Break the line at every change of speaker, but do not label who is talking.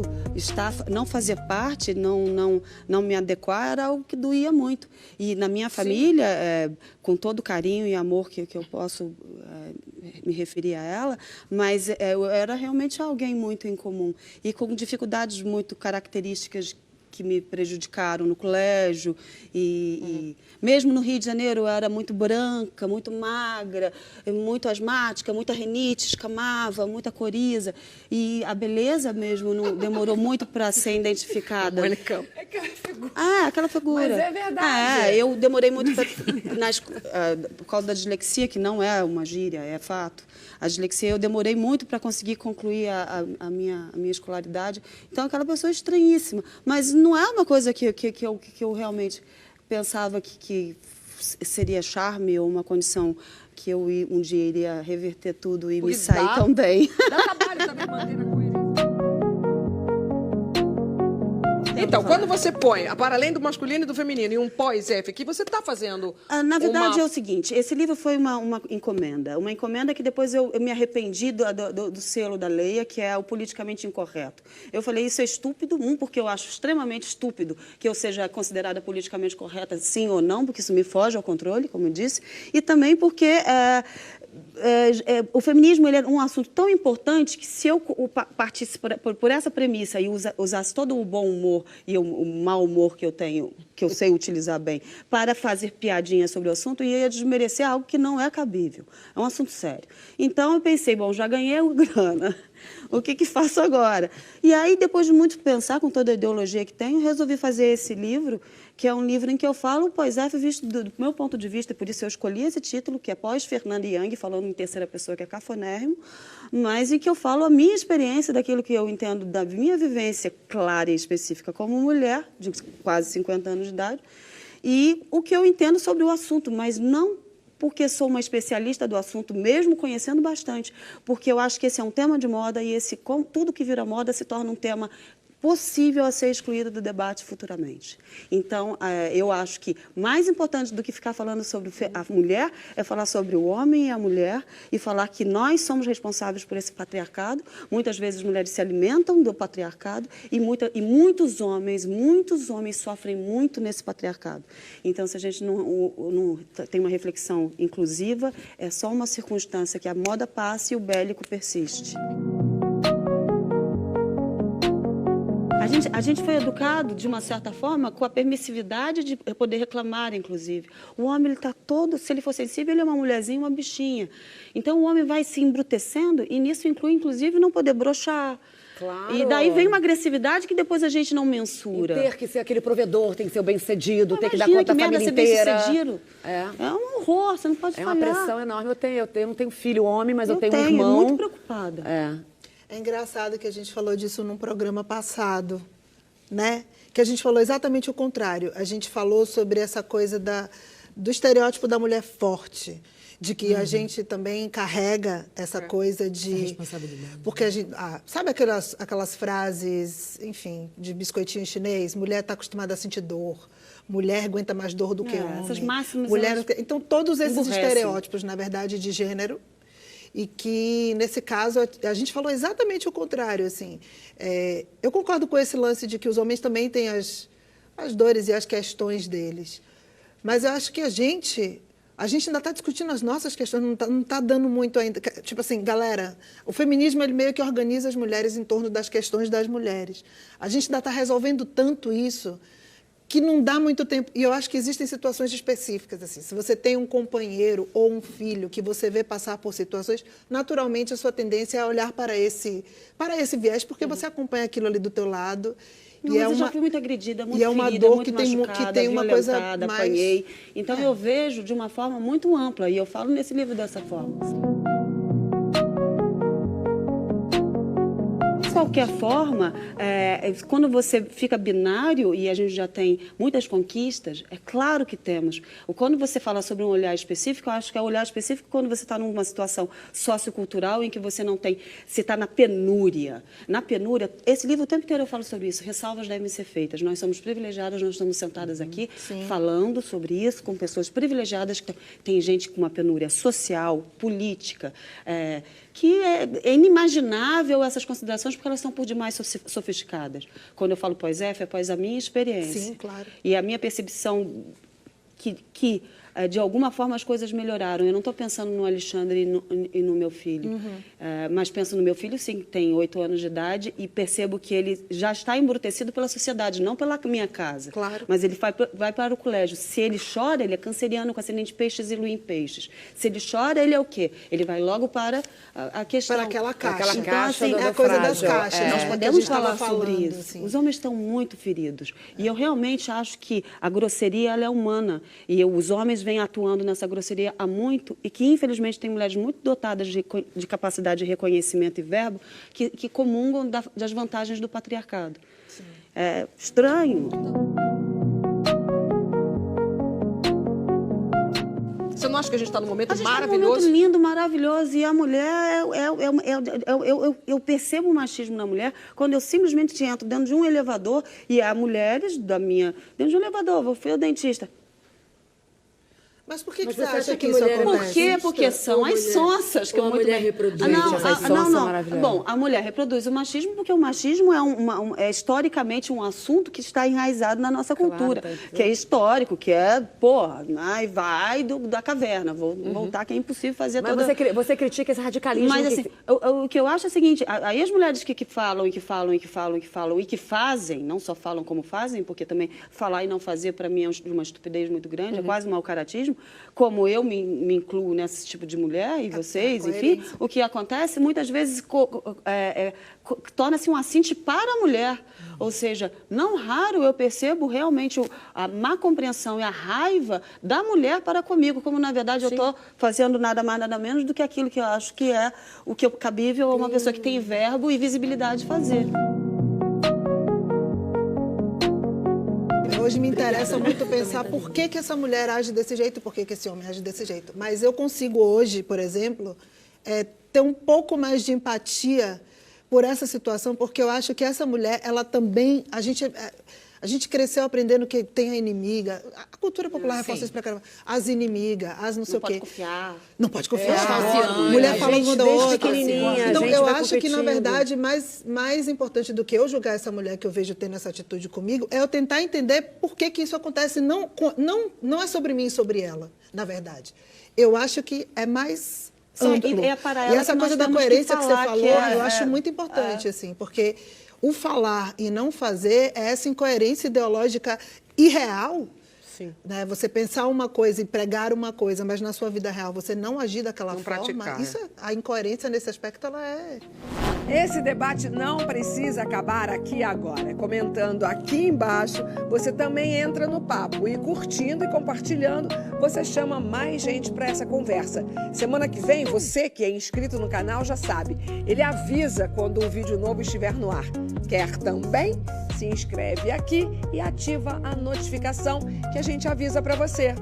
momento, não fazer parte, não me adequar, era algo que doía muito. E na minha família, com todo o carinho e amor que eu posso me referir a ela, mas eu era realmente alguém muito incomum e com dificuldades muito características que me prejudicaram no colégio e mesmo no Rio de Janeiro eu era muito branca, muito magra, muito asmática, muita rinite, escamava, muita coriza e a beleza mesmo não demorou muito para ser identificada. Aquela figura.
Mas é verdade.
Eu demorei muito por causa da dislexia, que não é uma gíria, é fato. A dislexia, eu demorei muito para conseguir concluir a minha escolaridade. Então, aquela pessoa estranhíssima. Mas não é uma coisa que eu realmente pensava que seria charme ou uma condição que eu um dia iria reverter tudo e me sair tão bem.
Dá trabalho também manter a coerência. Então, quando você põe, para além do masculino e do feminino, e um pós-F, que você está fazendo...
Na verdade, é o seguinte, esse livro foi uma encomenda. Uma encomenda que depois eu me arrependi do selo da Leia, que é o politicamente incorreto. Eu falei, isso é estúpido, porque eu acho extremamente estúpido que eu seja considerada politicamente correta, sim ou não, porque isso me foge ao controle, como eu disse, e também porque... o feminismo ele é um assunto tão importante que se eu partisse por essa premissa e usasse todo o bom humor e o mau humor que eu tenho, que eu sei utilizar bem, para fazer piadinha sobre o assunto, ia desmerecer algo que não é cabível. É um assunto sério. Então eu pensei, bom, já ganhei grana. O que faço agora? E aí, depois de muito pensar, com toda a ideologia que tenho, resolvi fazer esse livro, que é um livro em que eu falo pós-F visto do meu ponto de vista, por isso eu escolhi esse título, que é pós-Fernanda Young, falando em terceira pessoa, que é cafonérrimo, mas em que eu falo a minha experiência daquilo que eu entendo da minha vivência clara e específica como mulher, de quase 50 anos de idade, e o que eu entendo sobre o assunto, mas não porque sou uma especialista do assunto, mesmo conhecendo bastante, porque eu acho que esse é um tema de moda e tudo que vira moda se torna um tema possível a ser excluído do debate futuramente. Então, eu acho que mais importante do que ficar falando sobre a mulher é falar sobre o homem e a mulher e falar que nós somos responsáveis por esse patriarcado. Muitas vezes as mulheres se alimentam do patriarcado e muitos homens sofrem muito nesse patriarcado. Então, se a gente não tem uma reflexão inclusiva, é só uma circunstância que a moda passa e o bélico persiste. A gente foi educado, de uma certa forma, com a permissividade de poder reclamar, inclusive. O homem, ele está todo, se ele for sensível, ele é uma mulherzinha, uma bichinha. Então, o homem vai se embrutecendo e nisso inclui, inclusive, não poder broxar.
Claro.
E daí vem uma agressividade que depois a gente não mensura.
E ter que ser aquele provedor, tem que ser o bem-sucedido, ter que dar conta da família inteira.
É um horror, você não pode falhar.
É uma pressão enorme. Eu não tenho filho homem, mas eu tenho um irmão.
Muito preocupada.
É engraçado que a gente falou disso num programa passado, né? Que a gente falou exatamente o contrário. A gente falou sobre essa coisa do estereótipo da mulher forte, de que a gente também carrega essa coisa de... Essa
responsabilidade.
Porque a gente... sabe aquelas frases, enfim, de biscoitinho chinês? Mulher está acostumada a sentir dor. Mulher aguenta mais dor do que homem.
Essas máximas...
Então, todos esses estereótipos, na verdade, de gênero... E que, nesse caso, a gente falou exatamente o contrário. Assim. Eu concordo com esse lance de que os homens também têm as dores e as questões deles. Mas eu acho que a gente ainda está discutindo as nossas questões, não está dando muito ainda. Tipo assim, galera, o feminismo ele meio que organiza as mulheres em torno das questões das mulheres. A gente ainda está resolvendo tanto isso que não dá muito tempo. E eu acho que existem situações específicas. Assim. Se você tem um companheiro ou um filho que você vê passar por situações, naturalmente a sua tendência é olhar para esse viés, porque você acompanha aquilo ali do teu lado.
Não, mas eu já fui muito agredida, muito
ferida,
uma dor
muito
que
tem uma coisa mais...
apanhei. Então eu vejo de uma forma muito ampla, e eu falo nesse livro dessa forma. De qualquer forma, quando você fica binário, e a gente já tem muitas conquistas, é claro que temos. Quando você fala sobre um olhar específico, eu acho que é um olhar específico quando você está numa situação sociocultural em que você não tem... Você está na penúria. Na penúria, esse livro o tempo inteiro eu falo sobre isso, ressalvas devem ser feitas. Nós somos privilegiadas, nós estamos sentadas aqui falando sobre isso com pessoas privilegiadas, que tem gente com uma penúria social, política, que é inimaginável essas considerações, porque elas são por demais sofisticadas. Quando eu falo pós-F, é pós a minha experiência.
Sim, claro.
E a minha percepção que de alguma forma as coisas melhoraram. Eu não estou pensando no Alexandre e no meu filho, mas penso no meu filho, sim, que tem 8 anos de idade, e percebo que ele já está embrutecido pela sociedade, não pela minha casa.
Claro.
Mas ele vai para o colégio. Se ele chora, ele é canceriano com ascendente peixes e lua em peixes. Se ele chora, ele é o quê? Ele vai logo para a questão.
Para aquela caixa.
Aquela
Então,
caixa
assim,
É a coisa das
frágil.
caixas.
nós
né, que a
podemos
gente
falar
tava
sobre
falando,
isso.
assim.
Os homens estão muito feridos. E eu realmente acho que a grosseria ela é humana. E os homens vêm atuando nessa grosseria há muito, e que, infelizmente, tem mulheres muito dotadas de capacidade de reconhecimento e verbo que comungam das vantagens do patriarcado. Sim. É estranho.
Você não acha que a gente está num momento
A gente está num
maravilhoso?
momento lindo, maravilhoso, e a mulher, eu percebo o machismo na mulher quando eu simplesmente entro dentro de um elevador e há mulheres dentro de um elevador, eu fui ao dentista.
Mas por que
Mas
você
você
acha
acha
que
que
isso
mulher
acontece?
Por quê? Porque são as sonsas que eu
Ou a
muito
mulher
bem...
reproduz
Não,
essa sonsa maravilhosa?
Bom, a mulher reproduz o machismo porque o machismo é historicamente um assunto que está enraizado na nossa cultura, que é histórico, que é, porra, vai da caverna, vou voltar que é impossível fazer
Mas
toda...
você critica esse radicalismo.
Mas assim, o que eu acho é o seguinte, aí as mulheres que falam, e que falam, e que falam, e que falam, e que fazem, não só falam como fazem, porque também falar e não fazer, para mim, é uma estupidez muito grande, é quase um mau caratismo, como eu me incluo nesse tipo de mulher, e vocês, enfim, o que acontece, muitas vezes torna-se um assinte para a mulher, ou seja, não raro eu percebo realmente a má compreensão e a raiva da mulher para comigo, como na verdade eu estou fazendo nada mais, nada menos do que aquilo que eu acho que é o que é cabível a uma pessoa que tem verbo e visibilidade fazer.
Hoje me interessa muito pensar por que essa mulher age desse jeito, por que esse homem age desse jeito. Mas eu consigo hoje, por exemplo, ter um pouco mais de empatia por essa situação, porque eu acho que essa mulher, ela também... A gente cresceu aprendendo que tem a inimiga. A cultura popular reforça isso pra caramba. As inimigas, as não sei o quê.
Não pode confiar.
Não pode confiar.
falciane.
Mulher falando uma da
Desde
outra.
pequenininha,
Então,
a gente
eu
vai
acho que, na
competindo.
verdade, mais importante do que eu julgar essa mulher que eu vejo tendo essa atitude comigo, é eu tentar entender por que isso acontece. Não é sobre mim e sobre ela, na verdade. Eu acho que é mais amplo.
E é para ela
e essa
que nós
coisa da
temos que
coerência que você
falar,
falou,
que
eu acho muito importante, assim, porque o falar e não fazer é essa incoerência ideológica irreal.
Sim.
Né? Você pensar uma coisa e pregar uma coisa, mas na sua vida real você não agir daquela
Não
forma,
praticar,
isso, a incoerência nesse aspecto, ela é...
Esse debate não precisa acabar aqui agora. Comentando aqui embaixo, você também entra no papo e curtindo e compartilhando, você chama mais gente para essa conversa. Semana que vem, você que é inscrito no canal já sabe, ele avisa quando um vídeo novo estiver no ar. Quer também? Se inscreve aqui e ativa a notificação que a gente avisa para você.